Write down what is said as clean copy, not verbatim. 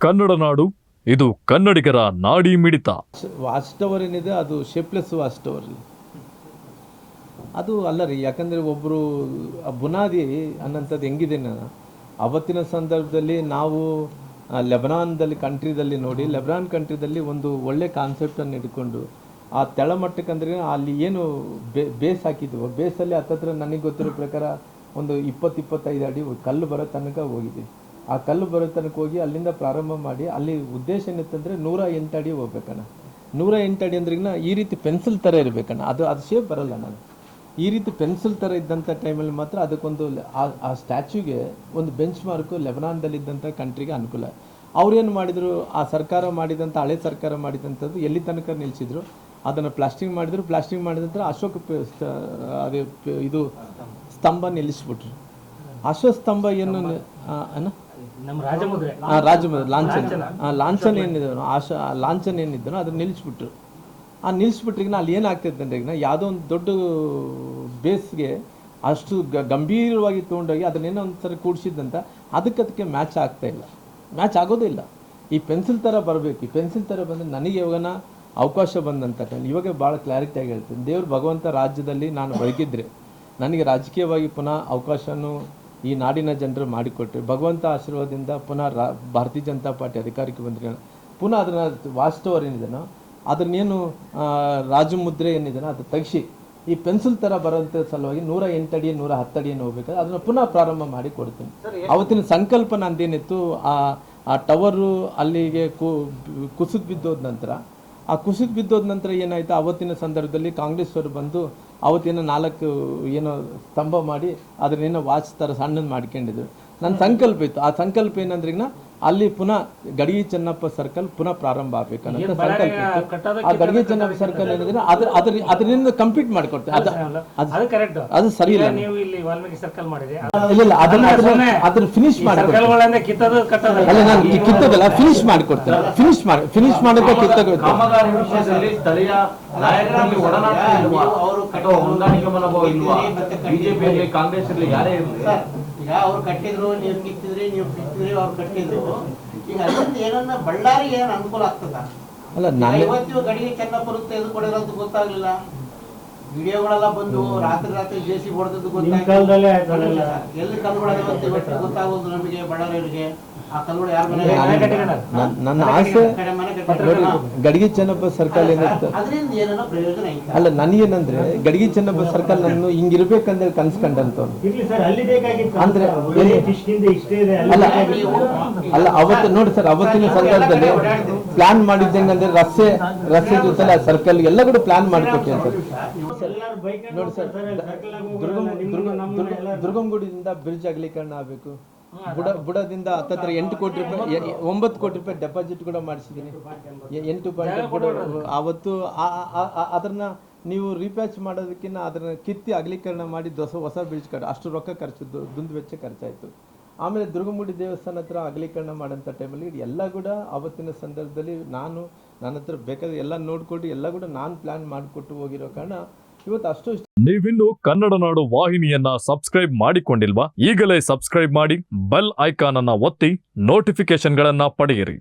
ಕನ್ನಡ ನಾಡು, ಇದು ಕನ್ನಡಿಗರ ನಾಡಿ ಮಿಡಿತ. ವಾಚ್ ಟವರ್ ಏನಿದೆ ಅದು ಶೇಪ್ಲೆಸ್ ವಾಚ್ ಟವರ್ ಅದು ಅಲ್ಲ ರೀ. ಯಾಕಂದರೆ ಒಬ್ಬರು ಬುನಾದಿ ಅನ್ನೋಂಥದ್ದು ಹೆಂಗಿದೆ, ಅವತ್ತಿನ ಸಂದರ್ಭದಲ್ಲಿ ನಾವು ಲೆಬನಾನ್ದಲ್ಲಿ ಕಂಟ್ರಿದಲ್ಲಿ ನೋಡಿ, ಲೆಬನಾನ್ ಕಂಟ್ರಿದಲ್ಲಿ ಒಂದು ಒಳ್ಳೆ ಕಾನ್ಸೆಪ್ಟನ್ನು ಇಟ್ಕೊಂಡು ಆ ತೆಳಮಟ್ಟಕ್ಕೆ ಅಂದರೆ ಅಲ್ಲಿ ಏನು ಬೇಸ್ ಹಾಕಿದ್ವು, ಬೇಸಲ್ಲಿ ಹತ್ತತ್ರ ನನಗೆ ಗೊತ್ತಿರೋ ಪ್ರಕಾರ ಒಂದು 20-25 ಅಡಿ ಕಲ್ಲು ಬರೋ ತನಕ ಹೋಗಿದ್ದೀವಿ. ಆ ಕಲ್ಲು ಬರೋ ತನಕ ಹೋಗಿ ಅಲ್ಲಿಂದ ಪ್ರಾರಂಭ ಮಾಡಿ ಅಲ್ಲಿ ಉದ್ದೇಶ ಏನಿತ್ತಂದರೆ 108 ಅಡಿ ಹೋಗ್ಬೇಕಣ್ಣ. 108 ಅಡಿ ಅಂದ್ರೆ ಈ ರೀತಿ ಪೆನ್ಸಿಲ್ ಥರ ಇರಬೇಕಣ್ಣ. ಅದು ಶೇಪ್ ಬರಲ್ಲ. ನಾನು ಈ ರೀತಿ ಪೆನ್ಸಿಲ್ ಥರ ಇದ್ದಂಥ ಟೈಮಲ್ಲಿ ಮಾತ್ರ ಅದಕ್ಕೊಂದು ಆ ಸ್ಟ್ಯಾಚ್ಯೂಗೆ ಒಂದು ಬೆಂಚ್ ಮಾರ್ಕು ಲೆಬನಾನ್ದಲ್ಲಿದ್ದಂಥ ಕಂಟ್ರಿಗೆ ಅನುಕೂಲ. ಅವ್ರೇನು ಮಾಡಿದರು, ಆ ಸರ್ಕಾರ ಮಾಡಿದಂಥ ಹಳೆ ಸರ್ಕಾರ ಮಾಡಿದಂಥದ್ದು ಎಲ್ಲಿ ತನಕ ನಿಲ್ಲಿಸಿದ್ರು, ಅದನ್ನು ಪ್ಲಾಸ್ಟಿಂಗ್ ಮಾಡಿದ್ರು. ಪ್ಲಾಸ್ಟಿಂಗ್ ಮಾಡಿದ ನಂತರ ಅಶೋಕ ಅದೇ ಇದು ಸ್ತಂಭ ನಿಲ್ಲಿಸ್ಬಿಟ್ರು. ಅಶೋಕ ಸ್ತಂಭ ಏನು ರಾಜಮುದ್ರೆ ಲಾಂಛನ ಏನಿದೆ, ಲಾಂಛನ ಏನಿದ್ದನೋ ಅದನ್ನು ನಿಲ್ಲಿಸ್ಬಿಟ್ರು. ಆ ನಿಲ್ಲಿಸ್ಬಿಟ್ರಿಗಿನ ಅಲ್ಲಿ ಏನಾಗ್ತೈತೆ ಅಂದರೆ, ಈಗ ಯಾವುದೋ ಒಂದು ದೊಡ್ಡ ಬೇಸ್ಗೆ ಅಷ್ಟು ಗಂಭೀರವಾಗಿ ತೊಗೊಂಡೋಗಿ ಅದನ್ನೇನೋ ಒಂದ್ಸರಿ ಕೂಡಿಸಿದ್ದಂತ ಅದಕ್ಕೆ ಮ್ಯಾಚ್ ಆಗ್ತಾಯಿಲ್ಲ, ಮ್ಯಾಚ್ ಆಗೋದಿಲ್ಲ. ಈ ಪೆನ್ಸಿಲ್ ಥರ ಬರಬೇಕು. ಈ ಪೆನ್ಸಿಲ್ ಥರ ಬಂದರೆ ನನಗೆ ಯಾವಾಗನ ಅವಕಾಶ ಬಂದಂಥ ಟೈಮ್, ಇವಾಗ ಭಾಳ ಕ್ಲಾರಿಟಿಯಾಗಿ ಹೇಳ್ತೀನಿ. ದೇವ್ರು ಭಗವಂತ ರಾಜ್ಯದಲ್ಲಿ ನಾನು ಬದುಕಿದ್ರೆ ನನಗೆ ರಾಜಕೀಯವಾಗಿ ಪುನಃ ಅವಕಾಶನೂ ಈ ನಾಡಿನ ಜನರು ಮಾಡಿಕೊಟ್ರೆ, ಭಗವಂತ ಆಶೀರ್ವಾದದಿಂದ ಪುನಃ ಭಾರತೀಯ ಜನತಾ ಪಾರ್ಟಿ ಅಧಿಕಾರಕ್ಕೆ ಬಂದರೆ ಪುನಃ ಅದನ್ನು ವಾಚ್ ಟವರ್ ಏನಿದೆನೋ ಅದನ್ನೇನು ರಾಜಮುದ್ರೆ ಏನಿದೆನೋ ಅದು ತೆಗಿಸಿ ಈ ಪೆನ್ಸಿಲ್ ಥರ ಬರೋಂಥ ಸಲುವಾಗಿ 108 ಅಡಿ 110 ಅಡಿ ಹೋಗ್ಬೇಕಾದ್ರೆ ಅದನ್ನು ಪುನಃ ಪ್ರಾರಂಭ ಮಾಡಿ ಕೊಡ್ತೀನಿ. ಅವತ್ತಿನ ಸಂಕಲ್ಪ ನಂದೇನಿತ್ತು, ಆ ಟವರು ಅಲ್ಲಿಗೆ ಕುಸಿದು ಬಿದ್ದೋದ ನಂತರ, ಆ ಕುಸಿದು ಬಿದ್ದೋದ ನಂತರ ಏನಾಯಿತು, ಅವತ್ತಿನ ಸಂದರ್ಭದಲ್ಲಿ ಕಾಂಗ್ರೆಸ್ ಅವರು ಬಂದು ಅವತ್ತೇನೋ 4 ಏನೋ ಸ್ತಂಭ ಮಾಡಿ ಅದನ್ನೇನೋ ವಾಚ್ ಥರ ಸಣ್ಣದು ಮಾಡ್ಕೊಂಡಿದ್ರು. ನನ್ನ ಸಂಕಲ್ಪ ಇತ್ತು. ಆ ಸಂಕಲ್ಪ ಏನಂದ್ರೆ ಅಲ್ಲಿ ಪುನಃ ಗಡಿಗೆ ಚೆನ್ನಪ್ಪ ಸರ್ಕಲ್ ಪುನಃ ಪ್ರಾರಂಭ ಆಗ್ಬೇಕನ್ನೋ ಸಂಕಲ್ಪ ಇತ್ತು. ಆ ಗಡಿಗೆ ಚೆನ್ನಪ್ಪ ಸರ್ಕಲ್ ಏನಿದ್ರೆ ಅದರಿಂದ ಕಂಪ್ಲೀಟ್ ಮಾಡಿಕೊಡ್ತೇನೆ. ಅದು ಸರಿ ಇಲ್ಲ, ಇಲ್ಲ ಅದನ್ನ ಫಿನಿಶ್ ಮಾಡಿಕೊಡ್ತೇನೆ. ಕಿತ್ತದಲ್ಲ, ಫಿನಿಶ್ ಮಾಡಿಕೊಡ್ತೇನೆ. ಫಿನಿಶ್ ಮಾಡೋಕೆ ಕಿತ್ತಬೇಕು. ಸ್ಥಳೀಯ ನಾಯಕರಲ್ಲಿ ಒಡನಾಟ ಇಲ್ವಾ, ಅಥವಾ ಹೊಂದಾಣಿಕೆ ಮನೋಭಾವ ಇಲ್ವಾ? ಬಿಜೆಪಿಯಲ್ಲಿ ಕಾಂಗ್ರೆಸ್ ಇರಲಿ ಯಾರೇ ಇರಲಿ, ಈಗ ಅವ್ರು ಕಟ್ಟಿದ್ರು, ನೀವು ಕಿತ್ತಿದ್ರಿ, ನೀವು ಬಿತ್ತಿದ್ರಿ, ಅವ್ರು ಕಟ್ಟಿದ್ರು. ಈಗ ಅದರಿಂದ ಏನನ್ನ ಬಳ್ಳಾರಿಗೆ ಏನು ಅನುಕೂಲ ಆಗ್ತದ? ಅಲ್ಲ, ಇವತ್ತು ಗಡಿಗೆ ಚೆನ್ನಪ್ಪರು ತೆಗೆದುಕೊಂಡಿರೋದು ಗೊತ್ತಾಗ್ಲಿಲ್ಲ. ವಿಡಿಯೋಗಳೆಲ್ಲ ಬಂದು ರಾತ್ರಿ ಜೇಸಿ ಹೊಡೆದದ್ದು ಗೊತ್ತಾಗ್ಲಿಲ್ಲ. ಎಲ್ಲಿ ಕಲ್ಗೊಳ್ಳೋದು ಇವತ್ತು ಗೊತ್ತಾಗೋದು ನಮಗೆ ಬಳ್ಳಾರಿಯವರಿಗೆ. ಆ ಕಲ್ಗಳು ಯಾರ ಮನೆ? ನನ್ನ ಆಸೆ ಗಡಿಗೆ ಚೆನ್ನಪ್ಪ ಸರ್ಕಲ್ ಏನಿತ್ತು ಅದರಿಂದ ಏನನ್ನ ಪ್ರಯೋಜನ ಐತೆ? ಅಲ್ಲ, ನನಗೇನಂದ್ರೆ ಗಡಿಗೆ ಚೆನ್ನಪ್ಪ ಸರ್ಕಲ್ ನಾನು ಹಿಂಗಿರ್ಬೇಕಂದ್ರೆ ಕನ್ಸ್ಕೊಂಡಂತ ಅಂದ್ರೆ ಅಲ್ಲ ಅವತ್ತು ನೋಡಿ ಸರ್, ಅವತ್ತಿನ ಸಂದರ್ಭದಲ್ಲಿ ಪ್ಲಾನ್ ಮಾಡಿದ್ದಂಗಂದ್ರೆ ರಸ್ತೆ ಜೊತೆ ಸರ್ಕಲ್ ಎಲ್ಲ ಕೂಡ ಪ್ಲಾನ್ ಮಾಡಿಕೊಟ್ಟೆ ಸರ್. ನೋಡಿ ಸರ್, ದುರ್ಗಂಗುಡಿಯಿಂದ ಬ್ರಿಡ್ಜ್ ಅಗಲೀಕರಣ ಆಗಬೇಕು. ಬುಡದಿಂದ ಹತ್ತತ್ರ 8 ಕೋಟಿ ರೂಪಾಯಿ 9 ಕೋಟಿ ರೂಪಾಯಿ ಡೆಪಾಸಿಟ್ ಕೂಡ ಮಾಡಿಸಿದ್ದೀನಿ. 8 ಆವತ್ತು ಅದನ್ನ ನೀವು ರೀಪ್ಯಾಚ್ ಮಾಡೋದಕ್ಕಿಂತ ಅದನ್ನ ಕಿತ್ತಿ ಅಗಲೀಕರಣ ಮಾಡಿ ಹೊಸ ಬ್ರಿಡ್ಜ್ ಅಷ್ಟು ರೊಕ್ಕ ಖರ್ಚು, ದುಂದು ವೆಚ್ಚ ಖರ್ಚಾಯಿತು. ಆಮೇಲೆ ದುರ್ಗಮುಡಿ ದೇವಸ್ಥಾನ ಹತ್ರ ಅಗಲೀಕರಣ ಮಾಡೋಂಥ ಟೈಮಲ್ಲಿ ಎಲ್ಲ ಕೂಡ ಅವತ್ತಿನ ಸಂದರ್ಭದಲ್ಲಿ ನನ್ನ ಹತ್ರ ಬೇಕಾದ್ರೆ ಎಲ್ಲ ನೋಡ್ಕೊಂಡು ಎಲ್ಲ ಕೂಡ ನಾನು ಪ್ಲಾನ್ ಮಾಡಿಕೊಟ್ಟು ಹೋಗಿರೋ ಕಾರಣ ಇವತ್ತು ಅಷ್ಟು. ನೀವಿನ್ನು ಕನ್ನಡ ನಾಡು ವಾಹಿನಿಯನ್ನ ಸಬ್ಸ್ಕ್ರೈಬ್ ಮಾಡಿಕೊಂಡಿಲ್ವಾ? ಈಗಲೇ ಸಬ್ಸ್ಕ್ರೈಬ್ ಮಾಡಿ, ಬೆಲ್ ಐಕಾನ್ ಅನ್ನ ಒತ್ತಿ ನೋಟಿಫಿಕೇಶನ್ಗಳನ್ನ ಪಡೆಯಿರಿ.